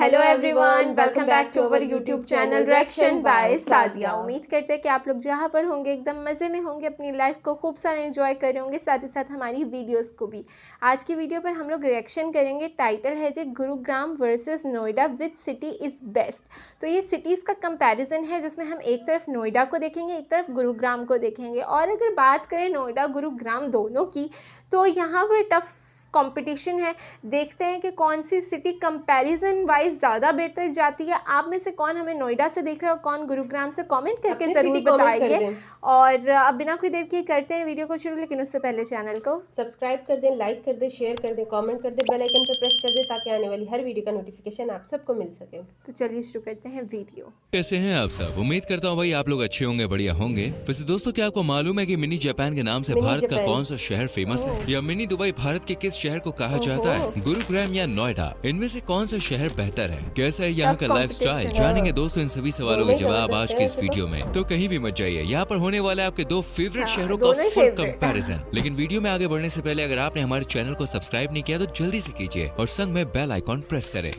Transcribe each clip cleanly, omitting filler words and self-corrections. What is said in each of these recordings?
Hello everyone, welcome back to our YouTube channel reaction by Sadiya. उम्मीद करते हैं कि आप लोग जहाँ पर होंगे एकदम मज़े में होंगे, अपनी लाइफ को खूब सारा एंजॉय कर रहे होंगे, साथ ही साथ हमारी वीडियोस को भी। आज की वीडियो पर हम लोग रिएक्शन करेंगे। टाइटल है जी Gurugram versus Noida which city is best. तो ये सिटीज़ का कंपैरिजन है जिसमें हम एक तरफ नोएडा को देखेंगे, एक तरफ गुरुग्राम को देखेंगे। और अगर बात करें नोएडा गुरुग्राम दोनों की, तो यहाँ पर टफ कंपटीशन है। देखते हैं कि कौन सी सिटी कंपैरिजन वाइज ज़्यादा बेहतर जाती है। आप में से कौन हमें नोएडा से देख रहा है और कौन गुरुग्राम से, कमेंट करके ज़रूर बताइए। और अब बिना कोई देर के करते हैं वीडियो को शुरू, लेकिन उससे पहले चैनल को सब्सक्राइब कर दें, लाइक कर दें, शेयर कर दें, कमेंट कर दें, बेल आइकन पर प्रेस कर दें ताकि आने वाली हर वीडियो का नोटिफिकेशन आप सबको मिल सके। तो चलिए शुरू करते हैं वीडियो। कैसे हैं आप सब? उम्मीद करता हूँ भाई आप लोग अच्छे होंगे, बढ़िया होंगे। वैसे दोस्तों, क्या आपको मालूम है कि मिनी जापान के नाम से भारत का कौन सा शहर फेमस है, या मिनी दुबई भारत के किस शहर को कहा जाता है? गुरुग्राम या नोएडा, इनमें से कौन सा शहर बेहतर है? कैसा है यहाँ का लाइफस्टाइल? जानेंगे दोस्तों इन सभी सवालों के जवाब आज की इस वीडियो में। तो कहीं भी मत जाइए, यहाँ पर होने वाले आपके दो फेवरेट शहरों का फुल कंपैरिजन। लेकिन वीडियो में आगे बढ़ने से पहले अगर आपने हमारे चैनल को सब्सक्राइब नहीं किया तो जल्दी से कीजिए और संग में बेल आइकॉन प्रेस करें।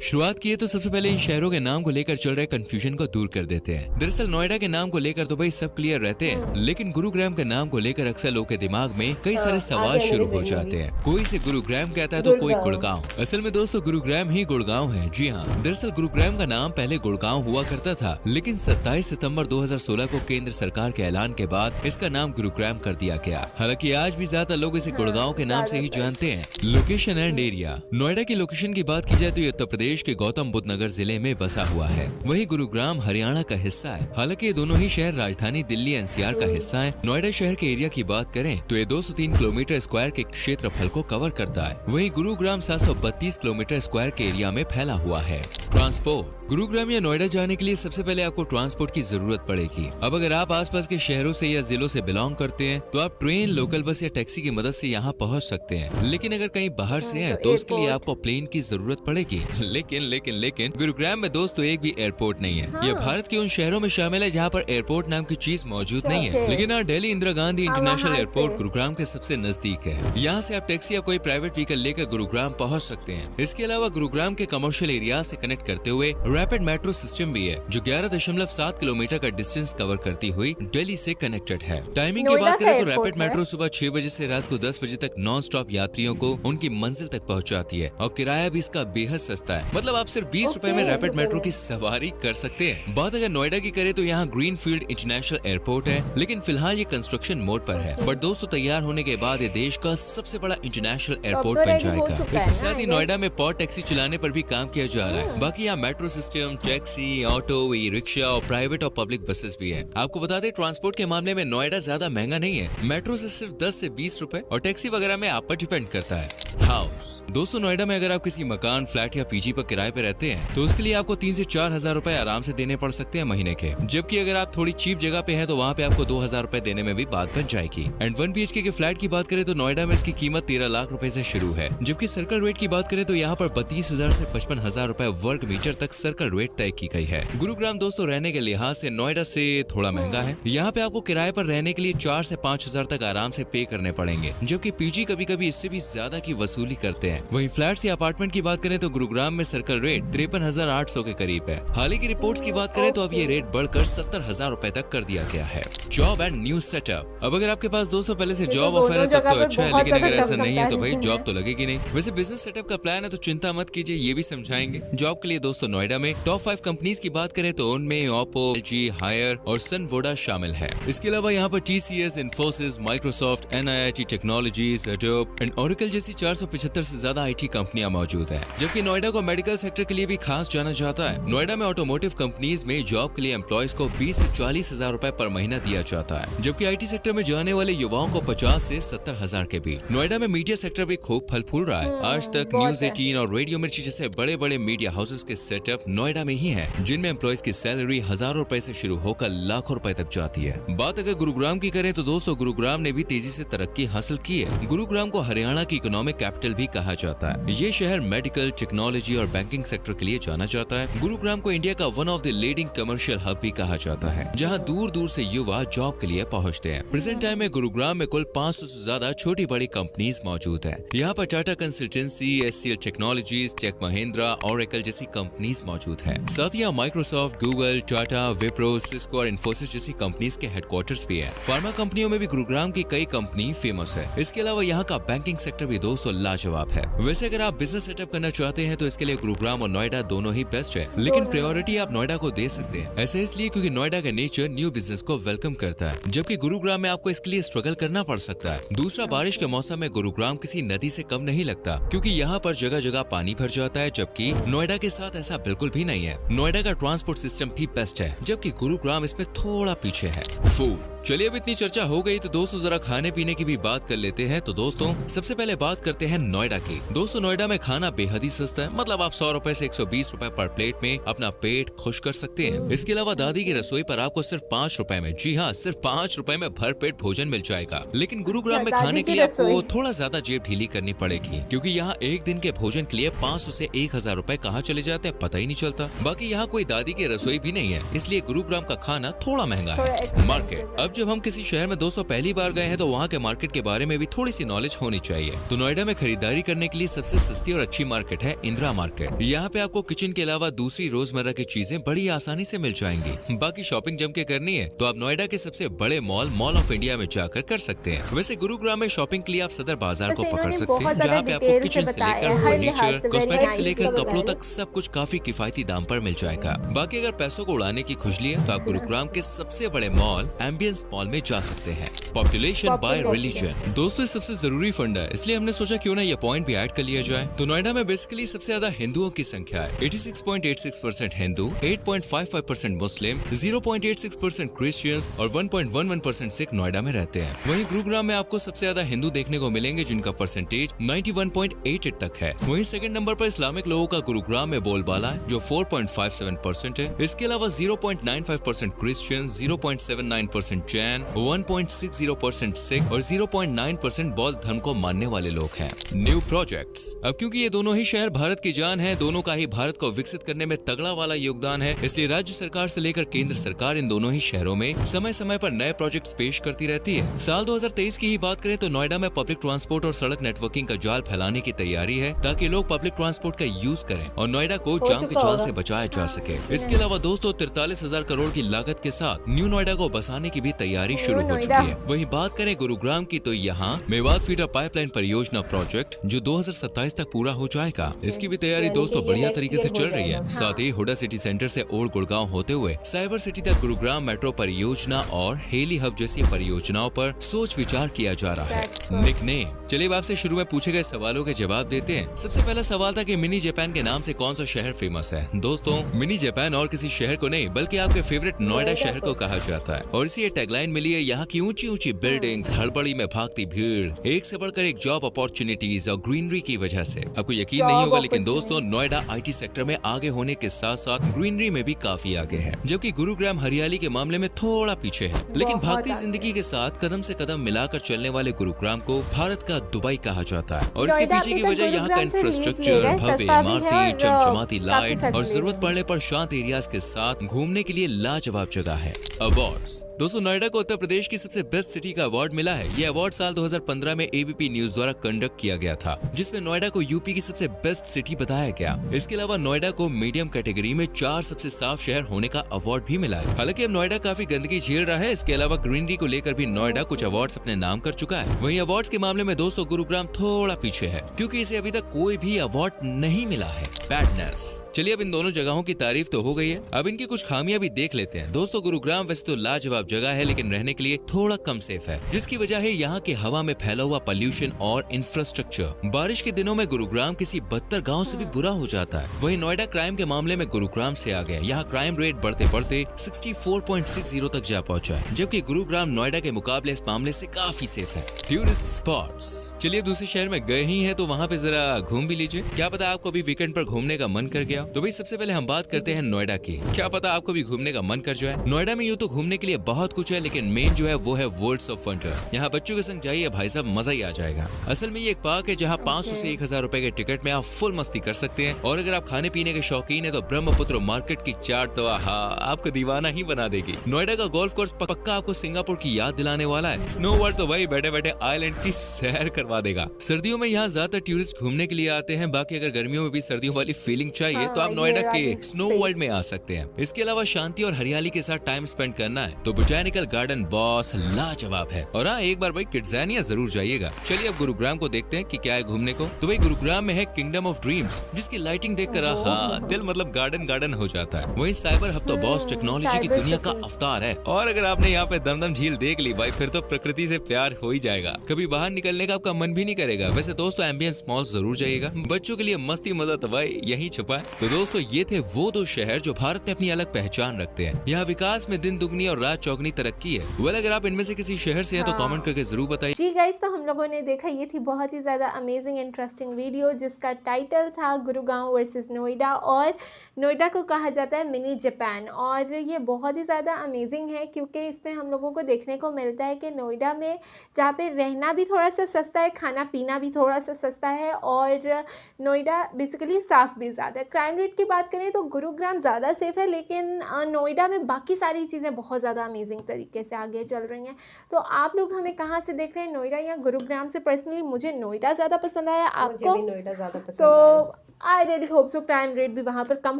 शुरुआत की तो सबसे पहले इन शहरों के नाम को लेकर चल रहे कंफ्यूजन को दूर कर देते हैं। दरअसल नोएडा के नाम को लेकर तो भाई सब क्लियर रहते हैं, लेकिन गुरुग्राम के नाम को लेकर अक्सर लोग के दिमाग में कई सारे सवाल शुरू हो जाते हैं। कोई इसे गुरुग्राम कहता है तो कोई गुड़गांव। असल में दोस्तों गुरुग्राम ही गुड़गांव है। जी हाँ, दरअसल गुरुग्राम का नाम पहले गुड़गांव हुआ करता था, लेकिन 27 सितंबर 2016 को केंद्र सरकार के ऐलान के बाद इसका नाम गुरुग्राम कर दिया गया। हालांकि आज भी ज्यादा लोग इसे गुड़गांव के नाम से ही जानते हैं। Location and area. नोएडा की लोकेशन की बात की जाए तो ये उत्तर प्रदेश के गौतम बुद्ध नगर जिले में बसा हुआ है। वहीं गुरुग्राम हरियाणा का हिस्सा है। हालांकि ये दोनों ही शहर राजधानी दिल्ली एनसीआर का हिस्सा है। नोएडा शहर के एरिया की बात करें तो ये 203 किलोमीटर स्क्वायर के क्षेत्रफल को कवर करता है। वहीं गुरुग्राम 732 किलोमीटर स्क्वायर के एरिया में फैला हुआ है। ट्रांसपोर्ट। गुरुग्राम या नोएडा जाने के लिए सबसे पहले आपको ट्रांसपोर्ट की जरूरत पड़ेगी। अब अगर आप आसपास के शहरों से या जिलों से बिलोंग करते हैं तो आप ट्रेन, लोकल बस या टैक्सी की मदद से यहाँ पहुँच सकते हैं। लेकिन अगर कहीं बाहर से हैं तो उसके लिए आपको प्लेन की जरूरत पड़ेगी। लेकिन गुरुग्राम में दोस्तों एक भी एयरपोर्ट नहीं है। यह भारत के उन शहरों में शामिल है जहाँ पर एयरपोर्ट नाम की चीज मौजूद नहीं है। लेकिन यहाँ दिल्ली इंदिरा गांधी इंटरनेशनल एयरपोर्ट गुरुग्राम के सबसे नजदीक है। यहाँ से आप टैक्सी या कोई प्राइवेट व्हीकल लेकर गुरुग्राम पहुँच सकते हैं। इसके अलावा गुरुग्राम के कमर्शियल एरिया से कनेक्ट करते हुए रैपिड मेट्रो सिस्टम भी है, जो 11.7 किलोमीटर का डिस्टेंस कवर करती हुई दिल्ली से कनेक्टेड है। टाइमिंग की बात करें तो रैपिड मेट्रो सुबह 6 बजे से रात को 10 बजे तक नॉन स्टॉप यात्रियों को उनकी मंजिल तक पहुंचाती है और किराया भी इसका बेहद सस्ता है। मतलब आप सिर्फ 20 रुपए में रैपिड मेट्रो की सवारी कर सकते हैं। बात अगर नोएडा की करें तो यहाँ ग्रीनफील्ड इंटरनेशनल एयरपोर्ट है, लेकिन फिलहाल ये कंस्ट्रक्शन मोड पर है। बट दोस्तों तैयार होने के बाद ये देश का सबसे बड़ा इंटरनेशनल एयरपोर्ट बन जाएगा। इसके साथ ही नोएडा में पॉड टैक्सी चलाने पर भी काम किया जा रहा है। बाकी यहाँ metro system, taxi, auto, e rickshaw और प्राइवेट और पब्लिक बसेस भी है। आपको बता दें ट्रांसपोर्ट के मामले में नोएडा ज्यादा महंगा नहीं है। मेट्रो से सिर्फ 10 से 20 रुपए और टैक्सी वगैरह में आप पर डिपेंड करता है। हाउस। दोस्तों नोएडा में अगर आप किसी मकान, फ्लैट या पीजी पर किराए पे रहते हैं तो उसके लिए आपको 3 से 4 हजार रुपए आराम से देने पड़ सकते हैं महीने के। जबकि अगर आप थोड़ी चीप जगह पे हैं तो वहाँ पे आपको 2,000 रुपए देने में भी बात बन जाएगी। एंड 1 BHK के फ्लैट की बात करें तो नोएडा में इसकी कीमत 13 लाख रुपए से शुरू है। जबकि सर्कल रेट की बात करें तो यहाँ पर 32,000 से 55,000 रुपए वर्ग मीटर तक सर्कल रेट तय की गई है। गुरुग्राम दोस्तों रहने के लिहाज से नोएडा से थोड़ा महंगा है। यहाँ पे आपको किराए पर रहने के लिए 4 से 5 हजार तक आराम से पे करने पड़ेंगे, जबकि पीजी कभी कभी इससे भी ज्यादा की वसूली करते हैं। वहीं फ्लैट्स या अपार्टमेंट की बात करें तो गुरुग्राम में सर्कल रेट 53,800 के करीब है। हाल ही की रिपोर्ट्स की बात करें तो अब ये रेट बढ़कर 70,000 रुपए तक कर दिया गया है। Job and new setup. अब अगर आपके पास दोस्तों पहले से जॉब ऑफर है तब तो अच्छा है, लेकिन अगर ऐसा नहीं है तो भाई जॉब तो लगेगी नहीं। वैसे बिजनेस सेटअप का प्लान है तो चिंता मत कीजिए, ये भी समझाएंगे। जॉब के लिए दोस्तों नोएडा में टॉप 5 कंपनीज की बात करें तो उनमें ओप्पो, LG, हायर और सन वोडा शामिल है। इसके अलावा यहाँ पर TCS, Infosys, Microsoft, NIIT technologies, adobe and Oracle जैसी 475 से ज्यादा IT कंपनियां मौजूद है। जबकि नोएडा को मेडिकल सेक्टर के लिए भी खास जाना जाता है। नोएडा में ऑटोमोटिव कंपनीज में जॉब के लिए एम्प्लॉयज को 20 से 40 हजार रुपए पर महीना दिया जाता है, जबकि IT सेक्टर में जाने वाले युवाओं को 50 से 70 हजार के बीच। नोएडा में मीडिया सेक्टर भी खूब फल फूल रहा है। आज तक न्यूज 18 और रेडियो मिर्ची जैसे बड़े बड़े मीडिया हाउसेस के सेटअप नोएडा में ही है, जिनमें एम्प्लॉयज की सैलरी हजारों रुपए से शुरू होकर लाखों रुपए तक जाती है। बात अगर गुरुग्राम की करें तो दोस्तों गुरुग्राम ने भी तेजी से तरक्की हासिल की है। गुरुग्राम को हरियाणा की इकोनॉमिक कैपिटल भी कहा जाता है। ये शहर मेडिकल, टेक्नोलॉजी और बैंकिंग सेक्टर के लिए जाना जाता है। गुरुग्राम को इंडिया का one of the leading commercial hub भी कहा जाता है, जहां दूर दूर से युवा जॉब के लिए पहुंचते हैं। प्रेजेंट टाइम में गुरुग्राम में कुल 500 से ज्यादा छोटी बड़ी कंपनीज मौजूद है। यहाँ पर Tata consultancy, SCL technologies, tech Mahindra, Oracle जैसी जैसी कंपनीज मौजूद है। साथ ही यहाँ Microsoft, Google, Tata, Wipro, Cisco और इन्फोसिस जैसी कंपनीज के हेडक्वार्टर्स भी है। फार्मा कंपनियों में भी गुरुग्राम की कई कंपनी फेमस है। इसके अलावा यहाँ का बैंकिंग सेक्टर भी दोस्तों लाजवाब है। वैसे अगर आप बिजनेस सेटअप करना चाहते हैं तो इसके लिए गुरुग्राम और नोएडा दोनों ही बेस्ट है, लेकिन प्रायोरिटी आप नोएडा को दे सकते हैं। ऐसा इसलिए क्योंकि नोएडा का नेचर न्यू बिजनेस को वेलकम करता है, जबकि गुरुग्राम में आपको इसके लिए स्ट्रगल करना पड़ सकता है। दूसरा, बारिश के मौसम में गुरुग्राम किसी नदी से कम नहीं लगता, क्योंकि यहाँ पर जगह जगह पानी भर जाता है, जबकि नोएडा के साथ ऐसा बिल्कुल भी नहीं है। नोएडा का ट्रांसपोर्ट सिस्टम भी बेस्ट है, जबकि गुरुग्राम इसमें थोड़ा पीछे है। फूड, चलिए अब इतनी चर्चा हो गई तो दोस्तों जरा खाने पीने की भी बात कर लेते हैं। तो दोस्तों सबसे पहले बात करते हैं नोएडा की। दोस्तों नोएडा में खाना बेहद ही सस्ता है, मतलब आप 100 रुपए से 120 रुपए पर प्लेट में अपना पेट खुश कर सकते हैं। इसके अलावा दादी की रसोई पर आपको सिर्फ 5 रुपए में, जी हाँ सिर्फ 5 रुपए में भर पेट भोजन मिल जाएगा। लेकिन गुरुग्राम में खाने के लिए आपको थोड़ा ज्यादा जेब ढीली करनी पड़ेगी, क्योंकि यहाँ एक दिन के भोजन के लिए 500 से 1000 रुपए कहाँ चले जाते हैं पता ही नहीं चलता। बाकी यहाँ कोई दादी की रसोई भी नहीं है, इसलिए गुरुग्राम का खाना थोड़ा महंगा है। मार्केट, अब जब हम किसी शहर दोस्तों पहली बार गए हैं तो वहाँ के मार्केट के बारे में भी थोड़ी सी नॉलेज होनी चाहिए। तो नोएडा में खरीदारी करने के लिए सबसे सस्ती और अच्छी मार्केट है इंदिरा मार्केट। यहाँ पे आपको किचन के अलावा दूसरी रोजमर्रा की चीजें बड़ी आसानी से मिल जाएंगी। बाकी शॉपिंग जम के करनी है तो आप नोएडा के सबसे बड़े मॉल ऑफ इंडिया में जाकर कर सकते हैं। वैसे गुरुग्राम में शॉपिंग के लिए आप सदर बाजार को पकड़ सकते हैं, जहाँ पे आपको किचन से लेकर फर्नीचर, कॉस्मेटिक से लेकर कपड़ों तक सब कुछ काफी किफायती दाम पर मिल जाएगा। बाकी अगर पैसों को उड़ाने की खुजली है तो आप गुरुग्राम के सबसे बड़े मॉल एम्बियंस मॉल में जा सकते हैं। पॉपुलेशन बाय रिलीजन, दोस्तों सबसे जरूरी फंड है, इसलिए हमने सोचा क्यों ना ये पॉइंट भी ऐड कर लिया जाए। तो नोएडा में बेसिकली सबसे ज्यादा हिंदुओं की संख्या है, 86.86% हिंदू, 8.55% मुस्लिम, 0.86% क्रिश्चियंस और 1.11% सिख नोएडा में रहते हैं। वहीं गुरुग्राम में आपको सबसे ज्यादा हिंदू देखने को मिलेंगे, जिनका परसेंटेज 91.88 तक है। वहीं सेकंड नंबर पर इस्लामिक लोगों का गुरुग्राम में बोलबाला है, जो 4.57% है। इसके अलावा 0.95% क्रिश्चियन, 0.79% जैन, 1.60% सिख और 0.9% बौद्ध धर्म को मानने वाले लोग हैं। न्यू प्रोजेक्ट्स, अब क्योंकि ये दोनों ही शहर भारत की जान है, दोनों का ही भारत को विकसित करने में तगड़ा वाला योगदान है, इसलिए राज्य सरकार से लेकर केंद्र सरकार इन दोनों ही शहरों में समय समय पर नए प्रोजेक्ट्स पेश करती रहती है। साल 2023 की ही बात करें तो नोएडा में पब्लिक ट्रांसपोर्ट और सड़क नेटवर्किंग का जाल फैलाने की तैयारी है, ताकि लोग पब्लिक ट्रांसपोर्ट का यूज करें और नोएडा को जाम के जाल से बचाया जा सके। इसके अलावा दोस्तों 43,000 करोड़ की लागत के साथ न्यू नोएडा को बसाने की भी तैयारी शुरू हो चुकी है। वहीं बात करें गुरुग्राम की तो यहाँ मेवात फीडर पाइपलाइन परियोजना प्रोजेक्ट जो 2027 तक पूरा हो जाएगा, इसकी भी तैयारी दोस्तों बढ़िया तरीके से चल रही है। साथ ही हुडा सिटी सेंटर से ओल्ड गुड़गांव होते हुए साइबर सिटी तक गुरुग्राम मेट्रो परियोजना और हेली हब जैसी परियोजनाओं पर सोच विचार किया जा रहा है। निकनेम, चलिए आपसे शुरू में पूछे गए सवालों के जवाब देते हैं। सबसे पहला सवाल था कि मिनी जापान के नाम से कौन सा शहर फेमस है। दोस्तों मिनी जापान और किसी शहर को नहीं बल्कि आपके फेवरेट नोएडा शहर को कहा जाता है, और इसी टैगलाइन मिली है यहाँ की ऊंची ऊंची बिल्डिंग्स, हड़बड़ी में भागती भीड़, एक से बढ़कर एक जॉब अपॉर्चुनिटीज और ग्रीनरी की वजह से। आपको यकीन नहीं होगा लेकिन दोस्तों नोएडा आईटी सेक्टर में आगे होने के साथ साथ ग्रीनरी में भी काफी आगे है, जबकि गुरुग्राम हरियाली के मामले में थोड़ा पीछे है। लेकिन भागती जिंदगी के साथ कदम से कदम मिलाकर चलने वाले गुरुग्राम को भारत का दुबई कहा जाता है, और इसके पीछे की वजह यहाँ का इंफ्रास्ट्रक्चर, भव्य इमारतें, चमचमाती लाइट्स और जरूरत पड़ने पर शांत एरियाज के साथ घूमने के लिए लाजवाब जगह है। अवार्ड्स, दोस्तों नोएडा को उत्तर प्रदेश की सबसे बेस्ट सिटी का अवार्ड मिला है। ये अवार्ड साल 2015 में एबीपी न्यूज द्वारा कंडक्ट किया गया था, जिसमें नोएडा को यूपी की सबसे बेस्ट सिटी बताया गया। इसके अलावा नोएडा को मीडियम कैटेगरी में 4 सबसे साफ शहर होने का अवार्ड भी मिला है। हालांकि अब नोएडा काफी गंदगी झेल रहा है। इसके अलावा ग्रीनरी को लेकर भी नोएडा कुछ अवार्ड्स अपने नाम कर चुका है। वहीं अवार्ड्स के मामले में दोस्तों गुरुग्राम थोड़ा पीछे है, क्योंकि इसे अभी तक कोई भी अवार्ड नहीं मिला है। बैडनेस, चलिए अब इन दोनों जगहों की तारीफ तो हो गई है, अब इनकी कुछ खामियां भी देख लेते हैं। दोस्तों गुरुग्राम वैसे तो लाजवाब जगह है, लेकिन रहने के लिए थोड़ा कम सेफ है, जिसकी वजह है यहाँ के हवा में फैला हुआ पोल्यूशन और इंफ्रास्ट्रक्चर। बारिश के दिनों में गुरुग्राम किसी बदतर गांव से भी बुरा हो जाता है। वहीं नोएडा क्राइम के मामले में गुरुग्राम से आगे, यहाँ क्राइम रेट बढ़ते बढ़ते 64.60 तक जा पहुंचा है, जबकि गुरुग्राम नोएडा के मुकाबले इस मामले से काफी सेफ है। टूरिस्ट स्पॉट्स, चलिए दूसरे शहर में गए ही है तो वहाँ पे जरा घूम भी लीजिए, क्या पता आपको भी वीकेंड पर घूमने का मन कर गया। तो भाई सबसे पहले हम बात करते हैं नोएडा की, क्या पता आपको भी घूमने का मन कर जाए। नोएडा में यूँ तो घूमने के लिए बहुत कुछ है, लेकिन मेन जो है वो है वर्ल्ड्स ऑफ वंडर। यहाँ बच्चों के संग जाइए भाई साहब, मजा ही आ जाएगा। असल में ये एक पार्क है जहाँ 500 से 1000 रुपए के टिकट में आप फुल मस्ती कर सकते हैं, और अगर आप खाने पीने के शौकीन है तो ब्रह्मपुत्र मार्केट की चाट तो आपको दीवाना ही बना देगी। नोएडा का गोल्फ कोर्स पक्का आपको सिंगापुर की याद दिलाने वाला है। स्नो वर्ल्ड तो वही बैठे बैठे आइलैंड की सैर करवा देगा। सर्दियों में यहाँ ज्यादातर टूरिस्ट घूमने के लिए आते हैं, बाकी अगर गर्मियों में भी सर्दियों वाली फीलिंग चाहिए तो आप हाँ, नोएडा ये के वाली स्नो space। वर्ल्ड में आ सकते हैं। इसके अलावा शांति और हरियाली के साथ टाइम स्पेंड करना है तो बोटैनिकल गार्डन बॉस लाजवाब है। और हाँ, एक बार भाई किड्ज़ानिया जरूर जाइएगा। चलिए अब गुरुग्राम को देखते हैं कि क्या है घूमने को। तो भाई गुरुग्राम में है किंगडम ऑफ ड्रीम्स, जिसकी लाइटिंग देखकर हाँ दिल मतलब गार्डन गार्डन हो जाता है। वहीं साइबर हब तो बॉस टेक्नोलॉजी की साइबर दुनिया का सिटी। अवतार है। और अगर आपने यहाँ पे दमदम झील देख ली भाई, फिर तो प्रकृति से प्यार हो ही जाएगा, कभी बाहर निकलने का आपका मन भी नहीं करेगा। वैसे दोस्तों एम्बियंस मॉल जरूर जाइएगा, बच्चों के लिए मस्ती मजा तो भाई यही छुपा है। तो दोस्तों ये थे वो दो शहर जो भारत में अपनी अलग पहचान रखते हैं। यहाँ विकास में दिन दुगनी और रात चौगनी तरक्की है। वेल अगर आप इनमें से किसी शहर से हैं तो हाँ। कमेंट करके जरूर बताइए। जी गाइस, तो हम लोगों ने देखा, ये थी बहुत ही ज़्यादा अमेजिंग इंटरेस्टिंग वीडियो जिसका टाइटल था गुरुगांव वर्सेस नोएडा। और नोएडा को कहा जाता है मिनी जापान। और ये बहुत ही ज़्यादा अमेजिंग है क्योंकि इसमें हम लोगों को देखने को मिलता है कि नोएडा में जहाँ पे रहना भी थोड़ा सा सस्ता है, खाना पीना भी थोड़ा सा सस्ता है, और नोएडा बेसिकली साफ़ भी ज़्यादा है। क्राइम रेट की बात करें तो गुरुग्राम ज़्यादा सेफ़ है, लेकिन नोएडा में बाकी सारी चीज़ें बहुत ज़्यादा अमेजिंग तरीके से आगे चल रही हैं। तो आप लोग हमें कहाँ से देख रहे हैं, नोएडा या गुरुग्राम से? पर्सनली मुझे नोएडा ज़्यादा पसंद आया, मुझे आपको? भी नोएडा ज़्यादा पसंद तो आया। I really hope so crime rate भी वहाँ पर कम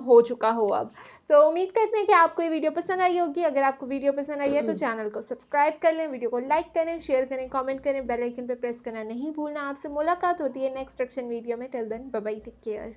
हो चुका हो अब। तो उम्मीद करते हैं कि आपको ये वीडियो पसंद आई होगी। अगर आपको वीडियो पसंद आई है तो चैनल को सब्सक्राइब कर लें, वीडियो को लाइक करें, शेयर करें, कमेंट करें, बेल आइकन पर प्रेस करना नहीं भूलना। आपसे मुलाकात होती है नेक्स्ट एक्शन वीडियो में। Till then bye bye, take care.